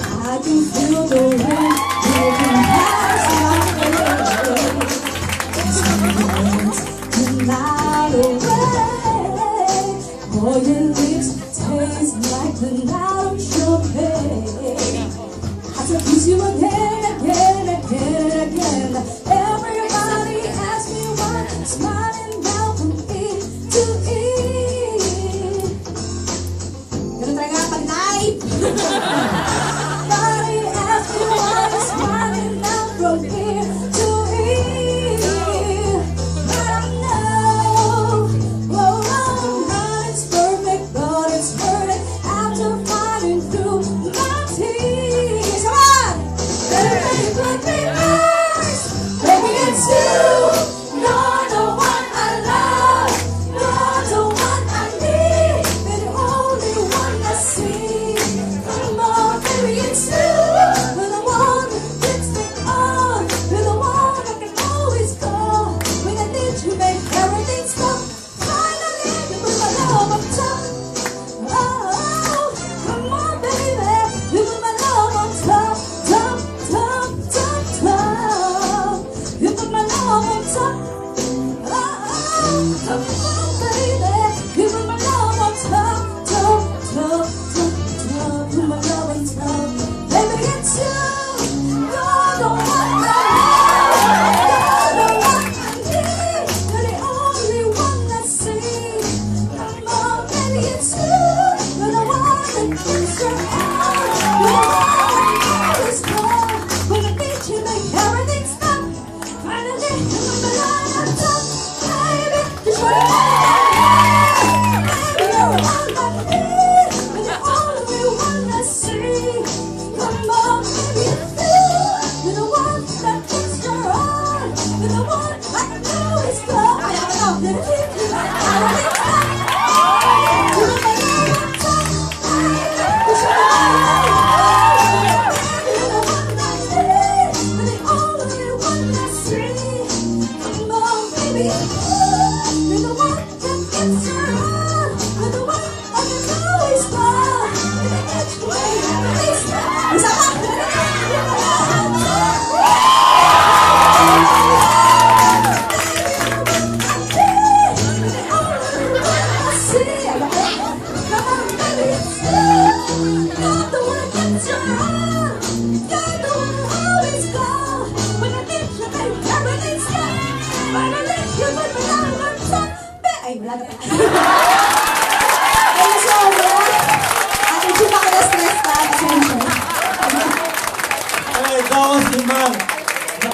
I can feel the rain taking past my face. The night away. Boy, your lips taste like the night of champagne. I could kiss you again, again, again, again. Everybody asks me why I'm smiling down from ear to ear. Ganun talaga pag live. Everybody asks me why I'm smiling down from ear to ear. But I know, well, not it's perfect, but it's worth it after fighting through my tears. Come on! Baby, put me first. Baby, it's you. You're the one I love. You're the one I need. You're the only one I see. Come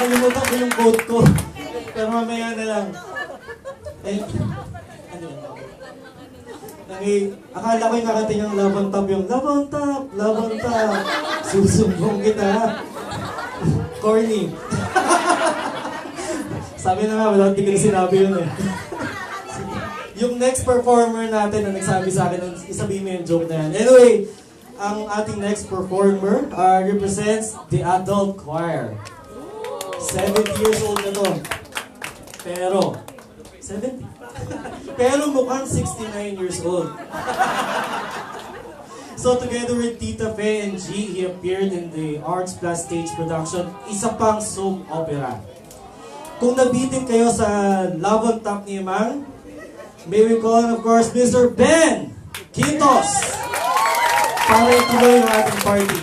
Nakalimutan ko yung code ko. Pero mamaya na lang. Eh, ano yun? Akala ko yung nakating yung love on top, yung love on top, love on top. Susumbong kita. Corny. Sabi na nga, wala hindi ko na sinabi yun eh. Yung next performer natin na nagsabi sa akin, isabihin mo yung joke na yan. Anyway, ang ating next performer represents the adult choir. 70 years old na to. Pero, 70? Pero mukhang 69 years old. So together with Tita Fe and G, he appeared in the Arts Plus stage production, isa pang soap opera. Kung nabitin kayo sa Love on Top ni Mang, may we call on, of course, Mr. Ben Quitos para ituloy yung ating party.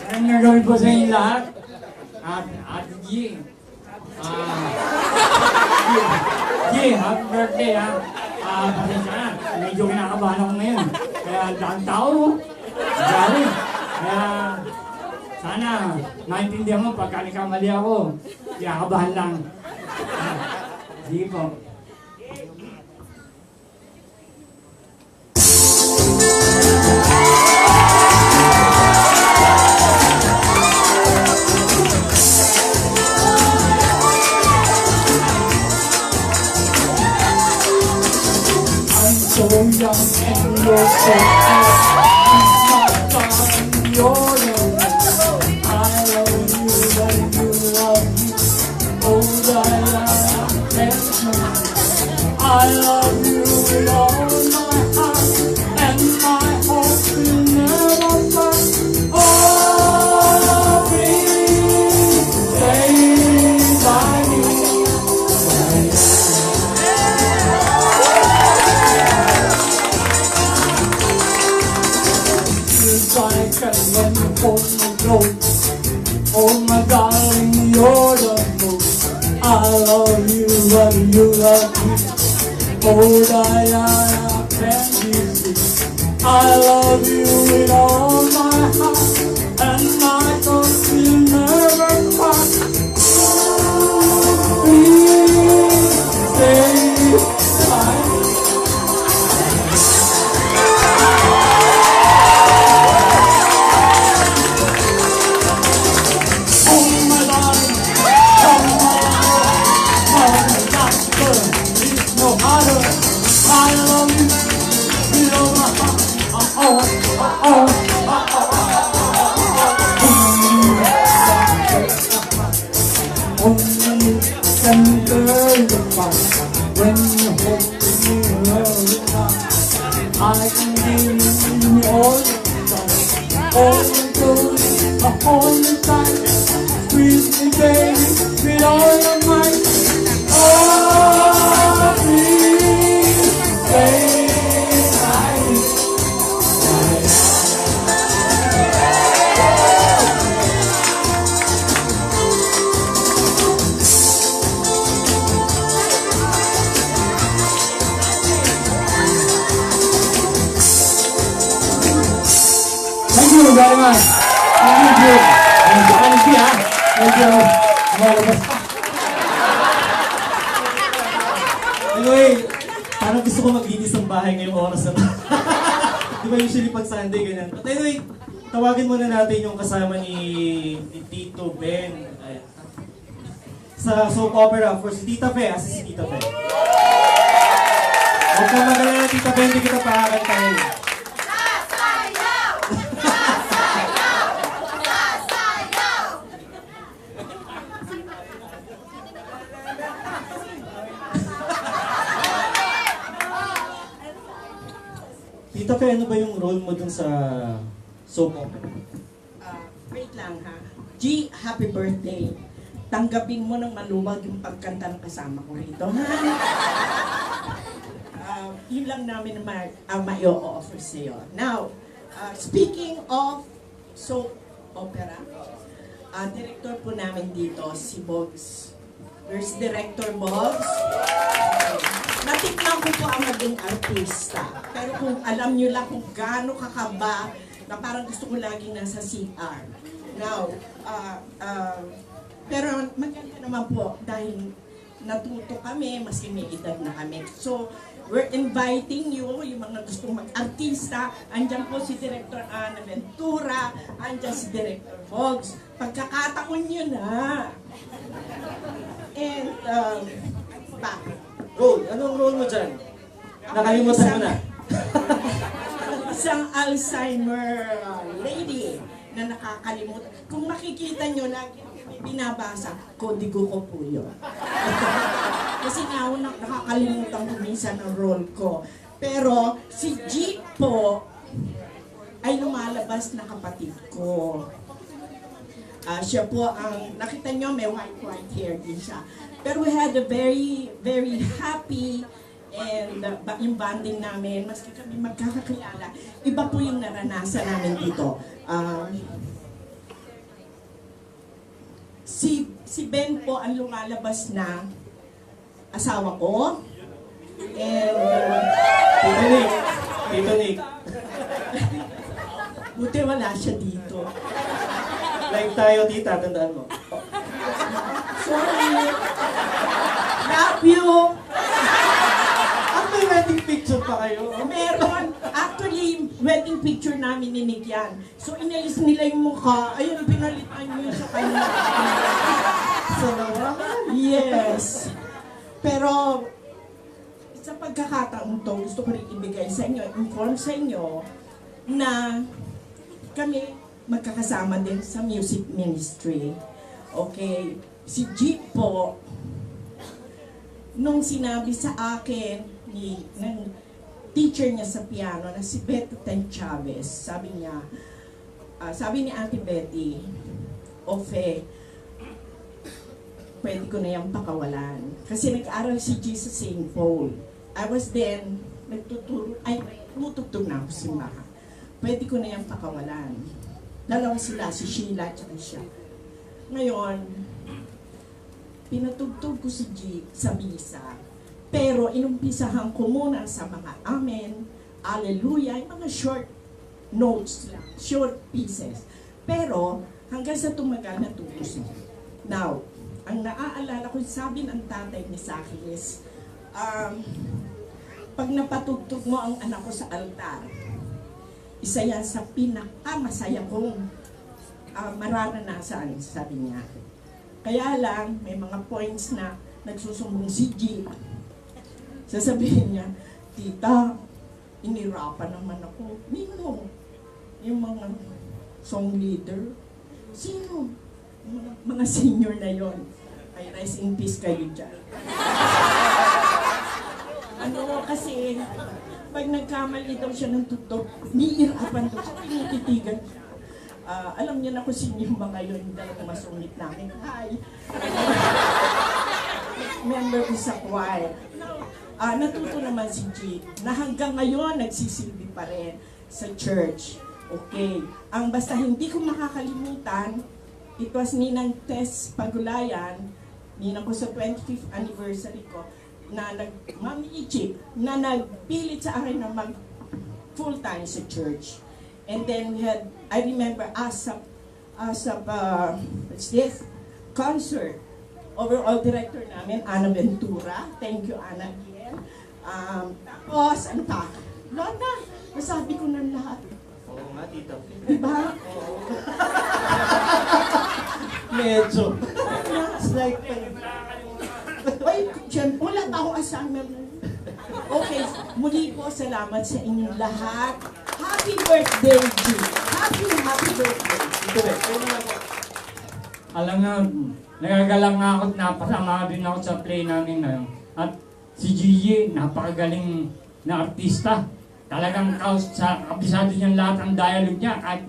Ang nagawin po sa inyo lahat, at G, happy birthday ha. Pasensya na, medyo kinakabahan ako ngayon. Kaya dahang tao, galing. Kaya sana naintindihan mo pagka nagkamali ako. Kinakabahan lang. Sige po. So young and you're so old. My darling, you're the one. I love you and you love me. Oh, Diana, I love you with all my heart, and my hope will never part. Oh, please stay by me. Like and when you hold me close, oh my darling, you're the most. I love you and you love me. Oh Diana, can you see? I love you with all my heart, and my thoughts will never part. Please stay by me. Only can burn the fire when you hold me around. I can give you all the time, all the good, all the time. Squeeze me, baby, with all your might. Oh, please stay by me. Thank you very much. Thank you. Thank you. Thank you. Anyway, parang gusto ko maglinis ng bahay ngayong oras na to. Di ba usually pag Sunday ganyan? But anyway, tawagin muna natin yung kasama ni Tito Ben. Ay, sa soap opera, of course, si Tita Fe. Asa si Tita Fe? Huwag ka magalala, Tita Ben, hindi kita pakakantahin. Tita Fe, ano ba yung role mo dun sa soap opera? Wait lang ha. G, happy birthday. Tanggapin mo ng maluwag yung pagkanta ng kasama ko rito. Yun lang namin ma-i-offer sa'yo. Now, speaking of soap opera, director po namin dito, si Boggs. Where's Director Boggs? Natikman ko po ang maging artista. Pero kung alam nyo lang kung gaano kakaba, na parang gusto ko laging nasa CR. Now, Pero maganda naman po dahil natuto kami, maski may edad na kami. So, we're inviting you, yung mga gustong mag-artista. Andyan po si Director Ana Ventura, andyan si Director Hogs. Pagkakataon nyo na. And, Role, anong role mo dyan? Nakalimutan mo na. Isang Alzheimer lady na nakakalimutan. Kung makikita nyo, lagi may binabasa, kodigo ko po yun. Kasi nakakalimutan ko minsan ang role ko. Pero si G po ay lumalabas na kapatid ko. Siya po ang, nakita nyo may white hair din siya. Pero we had a very, very happy and yung bonding namin, maski kami magkakakilala, iba po yung naranasan namin dito. Si Ben po ang lumalabas na asawa ko. And Tito Nick. Buti wala siya dito. Live tayo, tita, tandaan mo. Sorry. Love you. May wedding picture pa kayo? Meron. Actually, wedding picture namin ni Nick yan. So, inalis nila yung mukha. Ayun, pinalitan nyo sa kanya. Sa nawakan? Yes. Pero, sa pagkakataon to, gusto ko rin ibigay sa inyo, inform sa inyo, na kami magkakasama din sa music ministry. Okay? Si G po, nung sinabi sa akin, ng teacher niya sa piano na si Betty Ten Chavez, sabi niya, sabi ni Auntie Betty, Ofe, pwede ko na yung pakawalan. Kasi nag-aral si G sa St. Paul. I was then, tumutugtog na ako simbahan. Pwede ko na yung pakawalan. Dalawa sila, si Sheila at siya. Ngayon, pinatugtog ko si G sa misa. Pero inumpisahan ko muna sa mga amen, alleluia, yung mga short notes lang, short pieces. Pero hanggang sa tumagal na tutos niya. Now, ang naaalala ko, sabi ng tatay ni sa akin is, pag napatugtog mo ang anak ko sa altar, isa yan sa pinakamasaya kong mararanasan, sabi niya. Kaya lang, may mga points na nagsusumbong si G. Sasabihin niya, tita, inirapan naman ako. Nino? Yung mga song leader? Sino? Mga senior na yon. Ay, rest in peace kayo dyan. Kasi, pag nagkamali daw siya ng tutok, niirapan daw siya, tinititigan siya. Alam niyo na kung sino yung mga yun, dalawang masungit namin. Hi! Member ko sa choir. Natuto naman si G na hanggang ngayon nagsisilbi pa rin sa church. Okay. Ang basta hindi ko makakalimutan, it was Ninang Tess Pagulayan, ninang ko sa 25th anniversary ko, na Mami Ichi, na nagpilit sa akin na mag full time sa church. And then we had, I remember, ASAP, what's this? Concert. Overall director namin, Ana Ventura. Thank you, Ana, again. Tapos, ano pa? Lahat na. Nasabi ko na lahat. Oo nga, tita. Diba? Medyo. It's like, Ay, siyempre, wala pa akong assignment. Okay, muli po, salamat sa inyong lahat. Happy birthday, G. Happy birthday. Alam nga, nagagalang nga ako at napasama din ako sa play namin ngayon. At si Gigi, napakagaling na artista. Talagang kabisado niya lahat ang dialogue niya. Kahit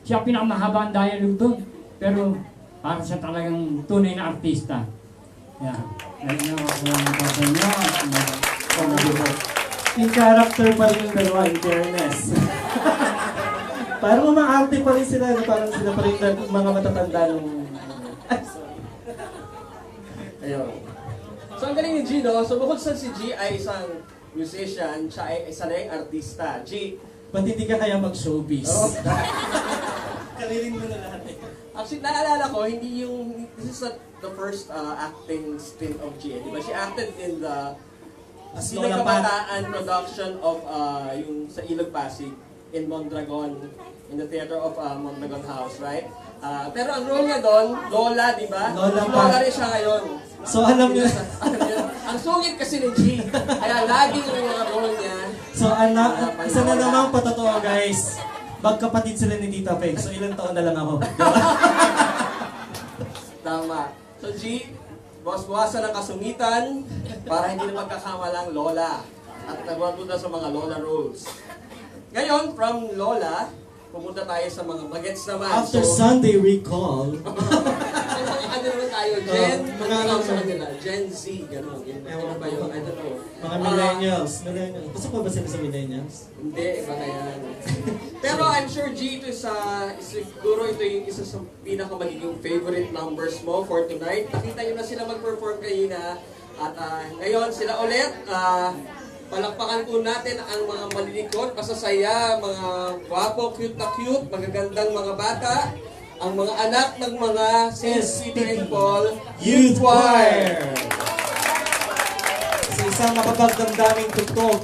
siya pinakamahaba ang dialogue doon. Pero para siya talagang tunay na artista. Yeah. Right now, ako ang kapatid niya. in character pa rin yung dalawa, in fairness. Parang umaarte pa rin sila, parang sila pa rin mga matatanda nung... Ayun. So ang galing ni G, no? So bukod sa si G ay isang musician, siya ay isa rin artista. G, ba't hindi ka kaya mag-showbiz? Oh. Kalirin mo na lahat eh. Actually, naalala ko, this is not the first acting stint of G. Diba? She acted in the Ilog Kabataan production of yung sa Ilog Pasig in Mondragon, in the theater of Mondragon House, right? Pero ang role niya doon, Lola, di ba? Lola rin siya ngayon. So alam niyo, ang sungit kasi ni G, kaya laging yung mga role niya. So isa na namang patotoo guys, magkapatid sila ni Tita Faye. So ilang taon na lang ako. Tama. So G, bawas-bawasan ng kasungitan para hindi na magkakamalang Lola. At nagwapunta sa mga Lola roles. Ngayon, from Lola, pumunta tayo sa mga bagets naman. After Sunday Recall. Ano naman tayo? Gen Z, gano'n. Ano ba yun? I don't know. Mga millennials. Pasok pa ba sila sa millennials? Hindi, iba na yan. Pero I'm sure G, siguro ito yung isa sa pinakamagiging favorite numbers mo for tonight. Nakita nyo na sila mag-perform kanina. At ngayon, sila ulit. Palakpakan po natin ang mga malilikot, masasaya, mga gwapo, cute na cute, magagandang mga bata, ang mga anak ng mga St. Peter and Paul Youth Choir. Sa isang mapagdamdaming tugtog.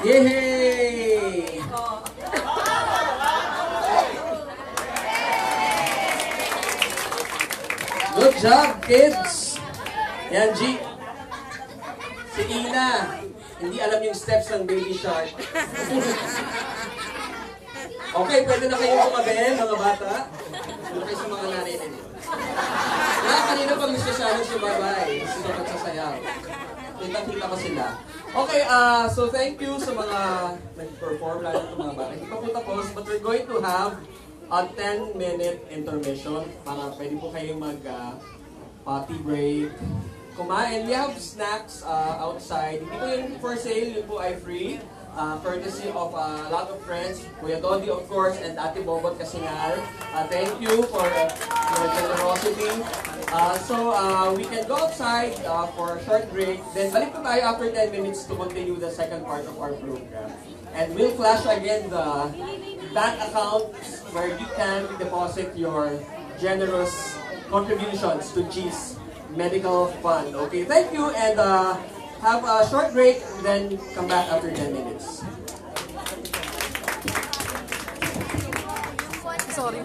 Yay! Good job, kids! Yan, G. Si Ina, hindi alam yung steps ng Baby Shark. Okay, pwede na kayo kumabi, mga bata. Pwede kayo sa mga nanay ninyo. Kanina pa gusto sa amin sumabay. Sila magsasayaw. Kita-kita ko sila. Okay, so thank you sa mga nag-perform, lalo ng mga bata. Hindi pa po tapos, but we're going to have a 10-minute intermission. Para pwede po kayong mag-potty break, kumain. We have snacks outside. Hindi po yun for sale, yun po ay free. Courtesy of a lot of friends, Kuya Dodi of course, and Ate Bobot Kasingal. Thank you for your generosity. So we can go outside for a short break. Then balik po tayo after 10 minutes to continue the second part of our program. And we'll flash again the bank account where you can deposit your generous contributions to G's Medical Fund. Okay, thank you, and have a short break, then come back after 10 minutes. Sorry.